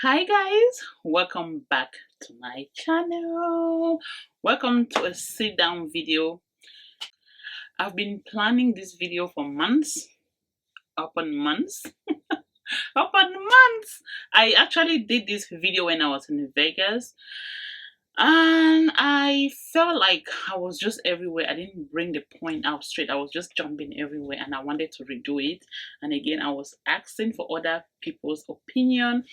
Hi guys, welcome back to my channel. Welcome to a sit down video. I've been planning this video for months, upon months, upon months. I actually did this video when I was in Vegas, and I felt like I was just everywhere. I didn't bring the point out straight. I was just jumping everywhere, and I wanted to redo it. And again, I was asking for other people's opinion.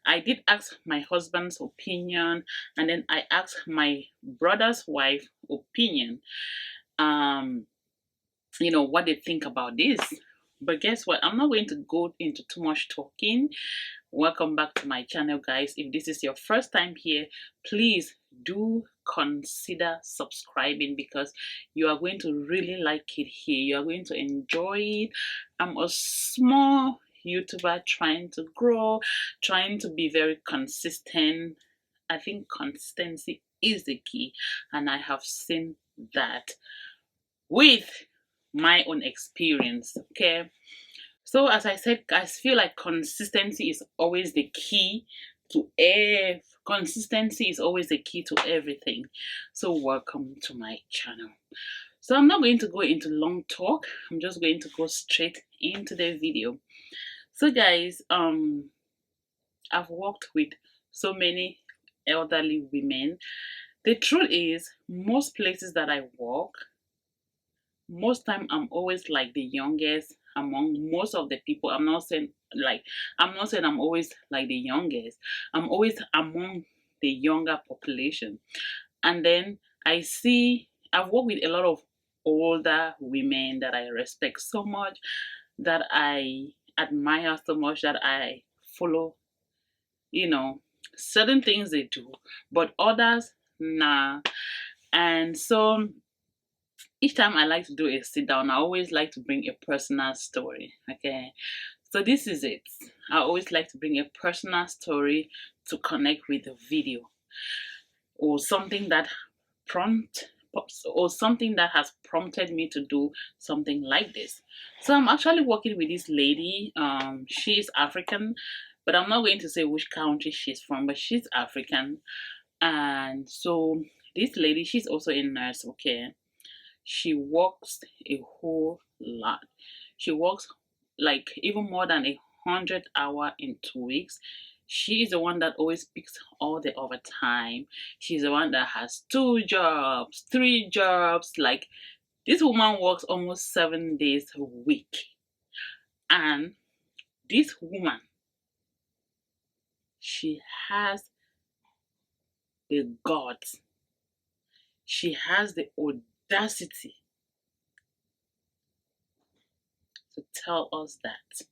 I did ask my husband's opinion, and then I asked my brother's wife opinion. Um, what they think about this. But guess what? I'm not going to go into too much talking. Welcome back to my channel, guys. If this is your first time here, please do consider subscribing because you are going to really like it here. You are going to enjoy it. I'm a small YouTuber trying to grow, trying to be very consistent. I think consistency is the key, and I have seen that with my own experience. Okay, so as I said, I feel like consistency is always the key to consistency is always the key to everything. So welcome to my channel. So I'm not going to go into long talk. I'm just going to go straight into the video. So guys, I've worked with so many elderly women. The truth is, most places that I work, most time I'm always like the youngest among most of the people. I'm not saying I'm always like the youngest. I'm always among the younger population. And then I've worked with a lot of older women that I respect so much, that I admire so much, that I follow, you know, certain things they do, but others, nah. And so each time I like to do a sit down, I always like to bring a personal story. Okay, so this is it. I always like to bring a personal story to connect with the video, or something that prompt or something that has prompted me to do something like this. So I'm actually working with this lady. She's African, but I'm not going to say which country she's from, but she's African. And so this lady, she's also a nurse. Okay, she works a whole lot. She works like even more than 100 hours in 2 weeks. She's the one that always picks all the overtime. She's the one that has 2 jobs, 3 jobs. Like, this woman works almost 7 days a week. And this woman, she has the guts, she has the audacity to tell us that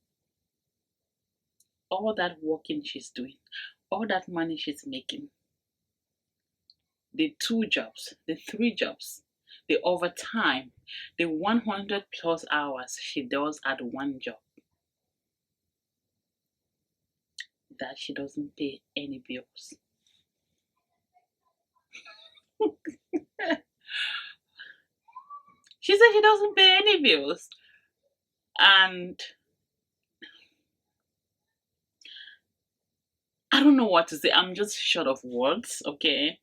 all that working she's doing, all that money she's making, the 2 jobs, the 3 jobs, the overtime, the 100 plus hours she does at one job, that she doesn't pay any bills. She said she doesn't pay any bills. And I don't know what to say. I'm just short of words, okay?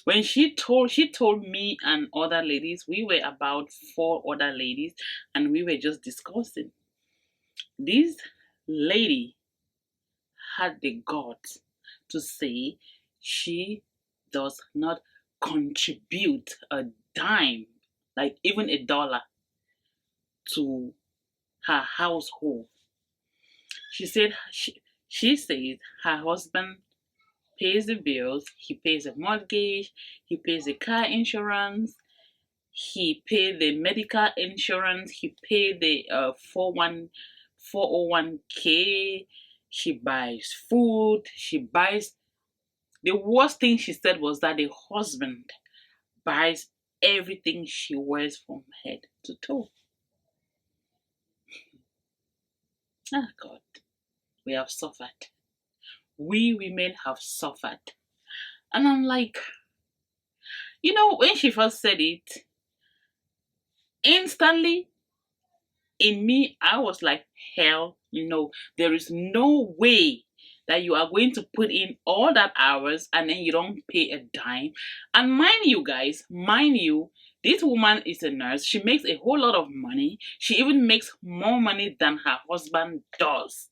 When she told me and other ladies, we were about 4 other ladies, and we were just discussing. This lady had the guts to say she does not contribute a dime, like even a dollar, to her household. She said she says her husband pays the bills, he pays the mortgage, he pays the car insurance, he paid the medical insurance, he paid the 401k, she buys food, she buys. The worst thing she said was that the husband buys everything she wears from head to toe. Ah, God, we have suffered. We women have suffered. And I'm like, when she first said it, instantly in me, I was like, hell no, there is no way that you are going to put in all that hours and then you don't pay a dime. And mind you, this woman is a nurse. She makes a whole lot of money. She even makes more money than her husband does.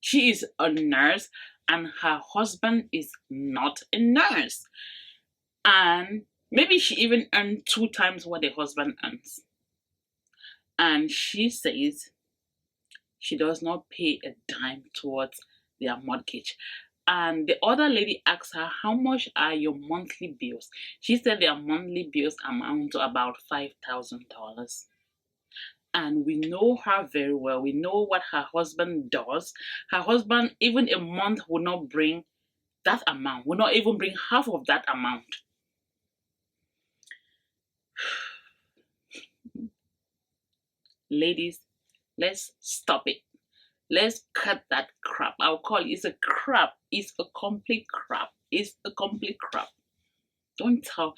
She is a nurse and her husband is not a nurse. And maybe she even earned 2 times what the husband earns. And she says she does not pay a dime towards their mortgage. And the other lady asked her, how much are your monthly bills? She said their monthly bills amount to about $5,000. And we know her very well. We know what her husband does. Her husband, even a month, will not bring that amount, will not even bring half of that amount. Ladies, let's stop it. Let's cut that crap. I'll call it, it's a crap. It's a complete crap. It's a complete crap. Don't tell.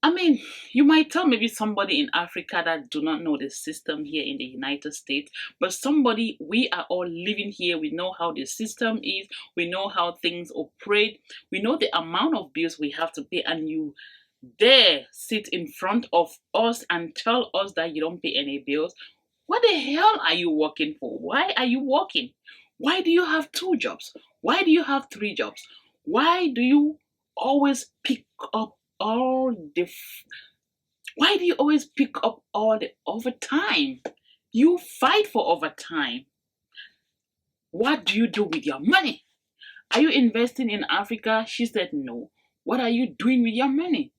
I mean, you might tell maybe somebody in Africa that do not know the system here in the United States, but somebody, we are all living here. We know how the system is. We know how things operate. We know the amount of bills we have to pay, and you dare sit in front of us and tell us that you don't pay any bills. What the hell are you working for? Why are you working? Why do you have 2 jobs? Why do you have 3 jobs? Why do you always pick up all the why do you always pick up all the overtime? You fight for overtime. What do you do with your money? Are you investing in Africa? She said no. What are you doing with your money?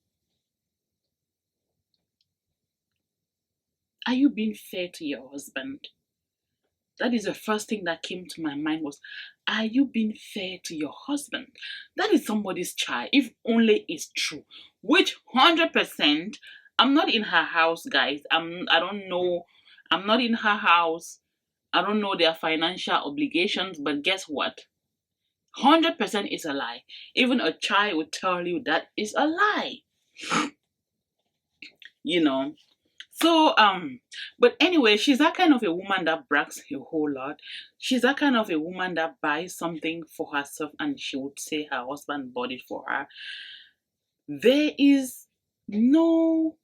Are you being fair to your husband? That is the first thing that came to my mind was, are you being fair to your husband? That is somebody's child, if only it's true. Which 100%, I'm not in her house, guys. I don't know. I'm not in her house. I don't know their financial obligations, but guess what? 100% is a lie. Even a child would tell you that is a lie. You know. So, but anyway, she's that kind of a woman that brags a whole lot. She's that kind of a woman that buys something for herself and she would say her husband bought it for her. There is no,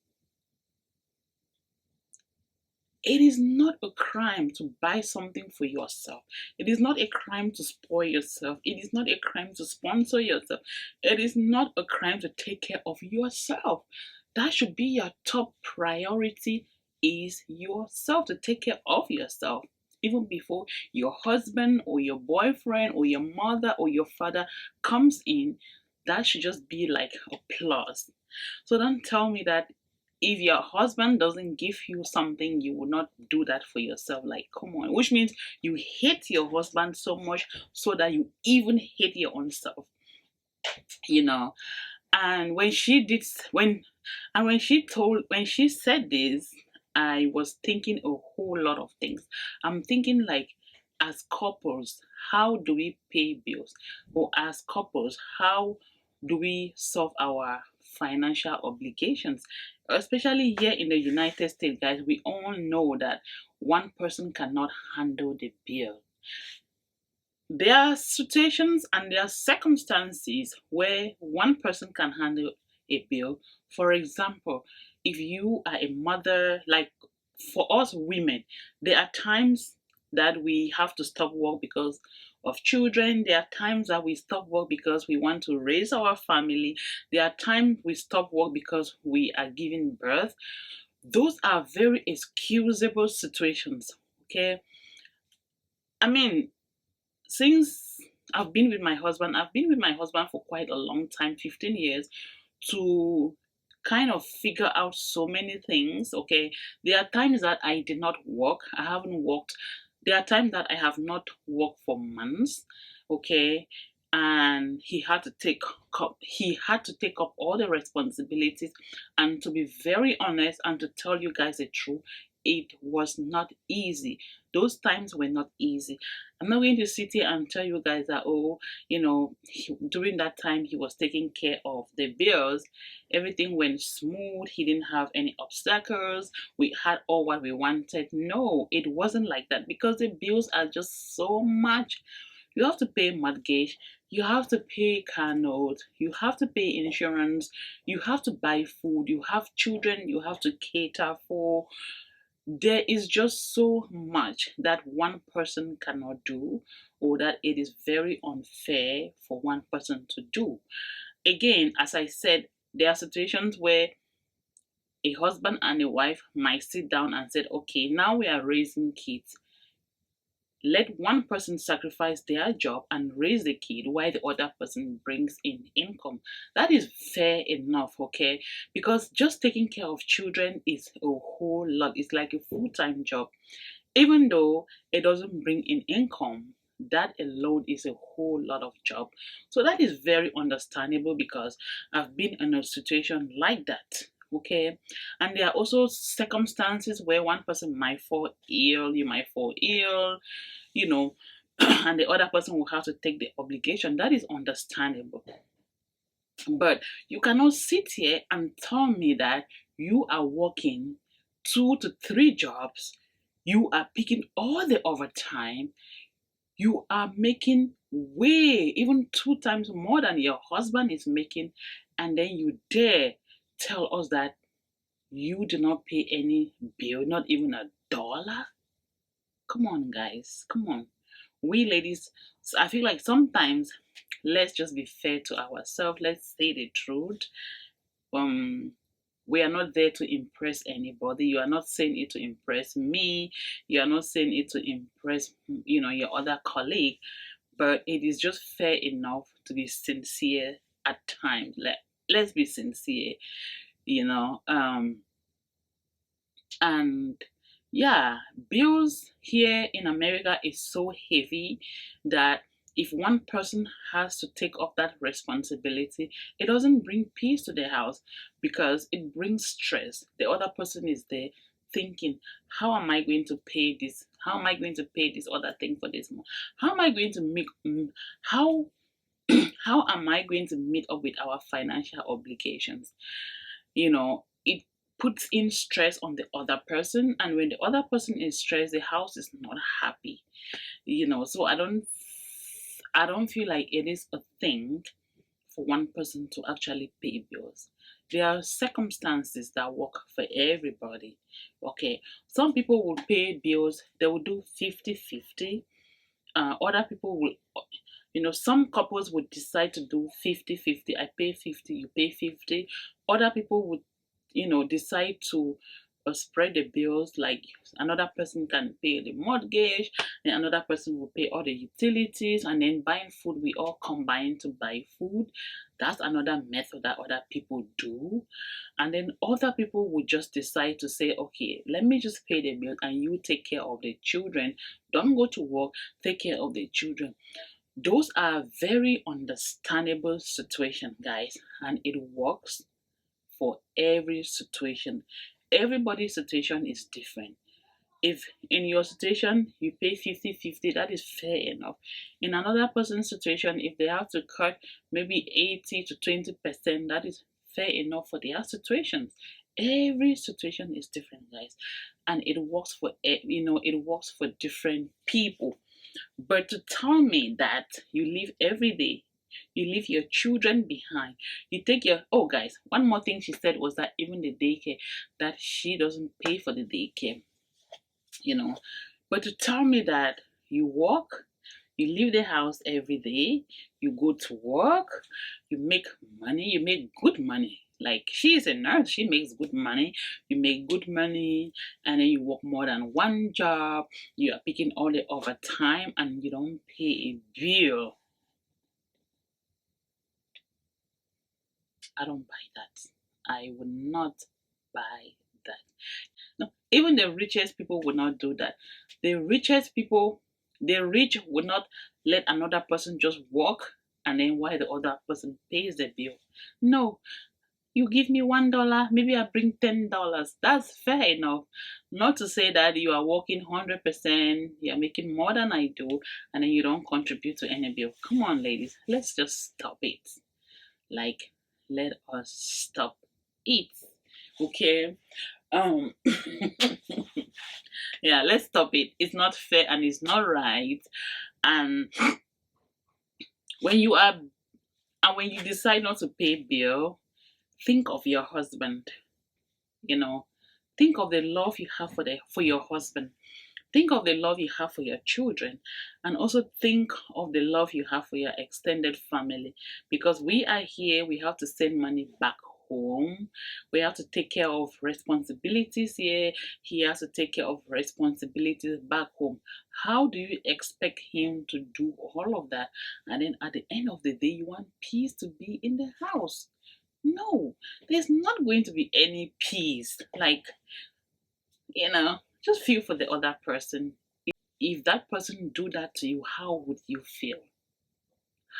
it is not a crime to buy something for yourself. It is not a crime to spoil yourself. It is not a crime to sponsor yourself. It is not a crime to take care of yourself. That should be your top priority, is yourself, to take care of yourself even before your husband or your boyfriend or your mother or your father comes in. That should just be like a plus. So don't tell me that if your husband doesn't give you something, you will not do that for yourself. Like, come on. Which means you hate your husband so much so that you even hate your own self. You know. And when she did when she said this, I was thinking a whole lot of things. I'm thinking like, as couples, how do we pay bills? Or as couples, how do we solve our financial obligations? Especially here in the United States, guys, we all know that one person cannot handle the bill. There are situations and there are circumstances where one person can handle a bill. For example, if you are a mother, like for us women, there are times that we have to stop work because of children. There are times that we stop work because we want to raise our family. There are times we stop work because we are giving birth. Those are very excusable situations, okay? I mean, since I've been with my husband, for quite a long time, 15 years, to kind of figure out so many things. Okay, there are times that I did not work, I haven't worked. There are times that I have not worked for months. Okay, and he had to take up all the responsibilities. And to be very honest and to tell you guys the truth, it was not easy. Those times were not easy. I'm not going to sit here and tell you guys that, oh, during that time he was taking care of the bills. Everything went smooth. He didn't have any obstacles. We had all what we wanted. No, it wasn't like that, because the bills are just so much. You have to pay mortgage, you have to pay car note, you have to pay insurance, you have to buy food, you have children you have to cater for. There is just so much that one person cannot do, or that it is very unfair for one person to do. Again, as I said, there are situations where a husband and a wife might sit down and said, okay, now we are raising kids. Let one person sacrifice their job and raise the kid while the other person brings in income. That is fair enough, okay? Because just taking care of children is a whole lot. It's like a full-time job. Even though it doesn't bring in income, that alone is a whole lot of job. So that is very understandable, because I've been in a situation like that. Okay, and there are also circumstances where one person might fall ill, you might fall ill, you know, and the other person will have to take the obligation. That is understandable. But you cannot sit here and tell me that you are working 2 to 3 jobs, you are picking all the overtime, you are making way, even 2 times more than your husband is making, and then you dare tell us that you do not pay any bill, not even $1? Come on, guys, come on. We ladies, I feel like sometimes let's just be fair to ourselves. Let's say the truth. Um, we are not there to impress anybody. You are not saying it to impress me. You are not saying it to impress, your other colleague. But it is just fair enough to be sincere at times. Let's be sincere, you know. And yeah, bills here in America is so heavy that if one person has to take up that responsibility, it doesn't bring peace to the house, because it brings stress. The other person is there thinking, how am I going to pay this? How am I going to pay this other thing for this month? How am I going to make how how am I going to meet up with our financial obligations? It puts in stress on the other person, and when the other person is stressed, the house is not happy. So I don't feel like it is a thing for one person to actually pay bills. There are circumstances that work for everybody. Okay, some people will pay bills, they will do 50-50. Other people will, some couples would decide to do 50-50. I pay 50, you pay 50. Other people would, decide to spread the bills, like another person can pay the mortgage, then another person will pay all the utilities, and then buying food, we all combine to buy food. That's another method that other people do. And then other people would just decide to say, okay, let me just pay the bill and you take care of the children. Don't go to work, take care of the children. Those are very understandable situation, guys, and it works for every situation. Everybody's situation is different. If in your situation you pay 50-50, that is fair enough. In another person's situation, if they have to cut maybe 80 to 20%, that is fair enough for their situations. Every situation is different, guys, and it works for it works for different people. But to tell me that you live every day, you leave your children behind, you take your, oh guys, one more thing she said was that even the daycare, that she doesn't pay for the daycare, you know. But to tell me that you work, you leave the house every day, you go to work, you make money, you make good money. Like, she is a nurse, she makes good money, you make good money, and then you work more than one job, you are picking all the overtime, and you don't pay a bill. I don't buy that. I would not buy that. No, even the richest people would not do that. The richest people, the rich would not let another person just walk and then while the other person pays the bill. No, you give me $1, maybe I bring $10. That's fair enough. Not to say that you are working 100%, you're making more than I do, and then you don't contribute to any bill. Come on, ladies, let's just stop it. Like, let us stop it. Okay? Um yeah, let's stop it. It's not fair and it's not right. And When you are and when you decide not to pay bill, think of your husband. You know, think of the love you have for your husband. Think of the love you have for your children, and also think of the love you have for your extended family. Because we are here, we have to send money back home. We have to take care of responsibilities here. He has to take care of responsibilities back home. How do you expect him to do all of that? And then at the end of the day, you want peace to be in the house. No, there's not going to be any peace. Like, just feel for the other person. If that person do that to you, how would you feel?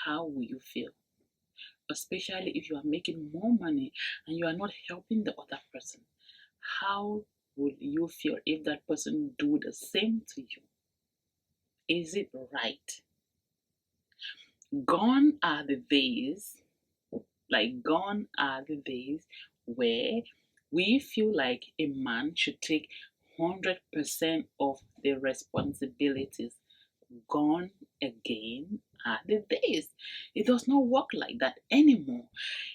How will you feel? Especially if you are making more money and you are not helping the other person. How would you feel if that person do the same to you? Is it right? Gone are the days, gone are the days where we feel like a man should take 100% of the responsibilities. Gone again are the days. It does not work like that anymore.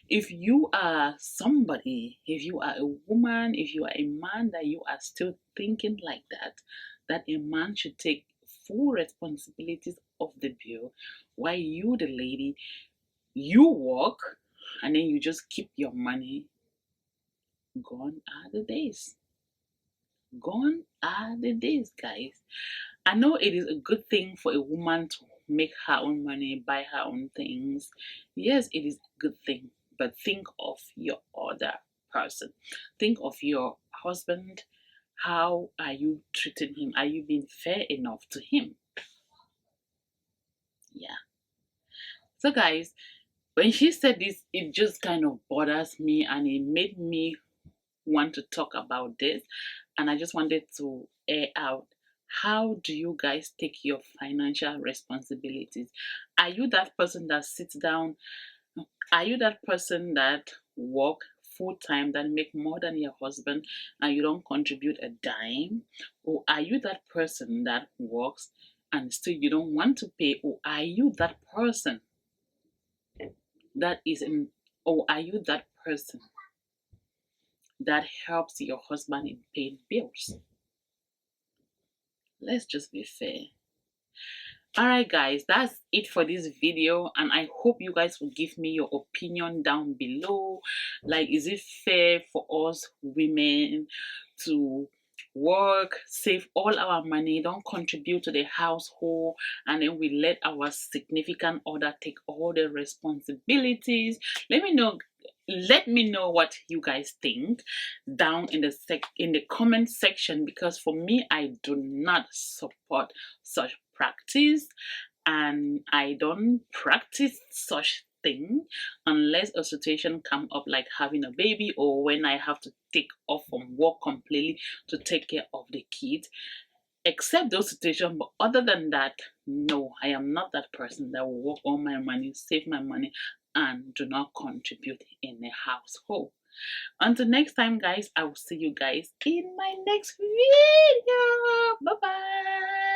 If you are somebody, if you are a woman, if you are a man that you are still thinking like that a man should take full responsibilities of the bill, while you, the lady, you work and then you just keep your money, gone are the days. Gone are the days, guys. I know it is a good thing for a woman to make her own money, buy her own things. Yes, it is a good thing. But think of your other person. Think of your husband. How are you treating him? Are you being fair enough to him? Yeah. So, guys, when she said this, it just kind of bothers me and it made me want to talk about this. And I just wanted to air out, how do you guys take your financial responsibilities? Are you that person that sits down? Are you that person that work full time, that make more than your husband, and you don't contribute a dime? Or are you that person that works and still you don't want to pay? Or are you that person that is in or are you that person that helps your husband in paying bills? Let's just be fair. Alright guys, that's it for this video, and I hope you guys will give me your opinion down below. Like, is it fair for us women to work, save all our money, don't contribute to the household, and then we let our significant other take all the responsibilities? Let me know what you guys think down in the comment section, because for me, I do not support such practice, and I don't practice such thing unless a situation come up like having a baby, or when I have to take off from work completely to take care of the kids. Except those situations, but other than that, no, I am not that person that will work all my money, save my money, and do not contribute in a household. Until next time, guys, I will see you guys in my next video. Bye bye.